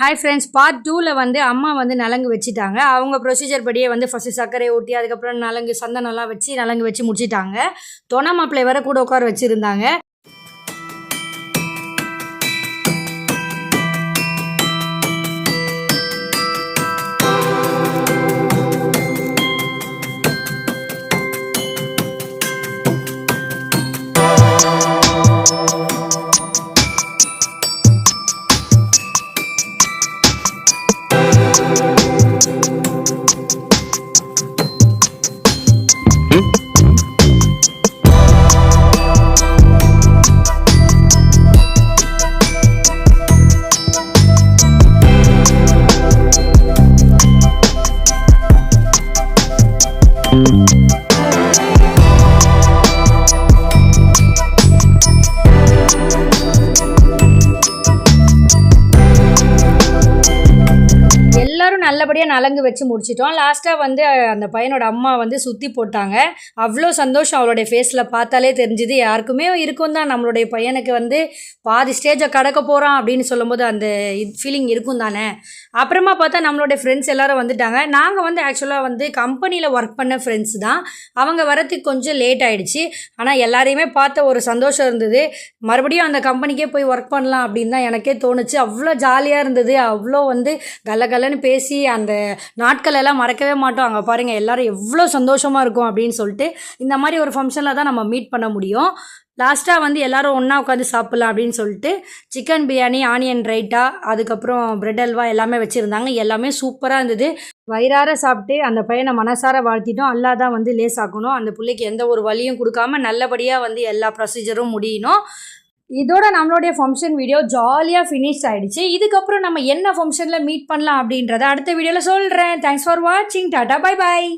Hi friends, part 2ல வந்து அம்மா வந்து நலங்கு வச்சுட்டாங்க. அவங்க ப்ரொசீஜர் படியே வந்து ஃபஸ்ட்டு சர்க்கரை ஊட்டி, அதுக்கப்புறம் நலங்கு சந்தனம்லாம் வச்சு நலங்கு வச்சு முடிச்சிட்டாங்க. தொண மாப்பிள்ளை வேற கூட உட்கார வச்சுருந்தாங்க. எல்லாரும் நல்லபடியாக நலங்கு வச்சு முடிச்சிட்டோம். லாஸ்ட்டாக வந்து அந்த பையனோட அம்மா வந்து சுற்றி போட்டாங்க. அவ்வளோ சந்தோஷம் அவளுடைய ஃபேஸில் பார்த்தாலே தெரிஞ்சுது. யாருக்குமே இருக்கும் தான், நம்மளுடைய பையனுக்கு வந்து பாதி ஸ்டேஜை கடக்க போகிறான் அப்படின்னு சொல்லும்போது அந்த ஃபீலிங் இருக்கும் தானே. அப்புறமா பார்த்தா நம்மளுடைய ஃப்ரெண்ட்ஸ் எல்லோரும் வந்துட்டாங்க. நாங்கள் வந்து ஆக்சுவலாக வந்து கம்பெனியில் ஒர்க் பண்ண ஃப்ரெண்ட்ஸ் தான். அவங்க வரத்துக்கு கொஞ்சம் லேட் ஆகிடுச்சு. ஆனால் எல்லாரையுமே பார்த்த ஒரு சந்தோஷம் இருந்தது. மறுபடியும் அந்த கம்பெனிக்கே போய் ஒர்க் பண்ணலாம் அப்படின்னு தான் எனக்கே தோணுச்சு. அவ்வளோ ஜாலியாக இருந்தது. அவ்வளோ வந்து கலகலன்னு பேசி அந்த நாட்கள் எல்லாம் மறக்கவே மாட்டோம். அங்கே பாருங்கள், எல்லாரும் எவ்வளோ சந்தோஷமாக இருக்கும் அப்படின்னு சொல்லிட்டு இந்த மாதிரி ஒரு ஃபங்க்ஷனில் தான் நம்ம மீட் பண்ண முடியும். லாஸ்ட்டாக வந்து எல்லோரும் ஒன்றா உட்காந்து சாப்பிட்லாம் அப்படின்னு சொல்லிட்டு சிக்கன் பிரியாணி, ஆனியன் ரைட்டா, அதுக்கப்புறம் பிரெட் அல்வா எல்லாமே வச்சுருந்தாங்க. எல்லாமே சூப்பராக இருந்தது. வயிறார சாப்பிட்டு அந்த பையனை மனசார வாழ்த்திட்டோம். அல்லா தான் வந்து லேசாக்கணும், அந்த பிள்ளைக்கு எந்த ஒரு வலியும் கொடுக்காம நல்லபடியாக வந்து எல்லா ப்ரொசீஜரும் முடியணும். இதோட நம்மளுடைய ஃபங்க்ஷன் வீடியோ ஜாலியாக ஃபினிஷ் ஆகிடுச்சு. இதுக்கப்புறம் நம்ம என்ன ஃபங்க்ஷனில் மீட் பண்ணலாம் அப்படின்றத அடுத்த வீடியோவில் சொல்கிறேன். தேங்க்ஸ் ஃபார் வாட்சிங். Tata, bye bye.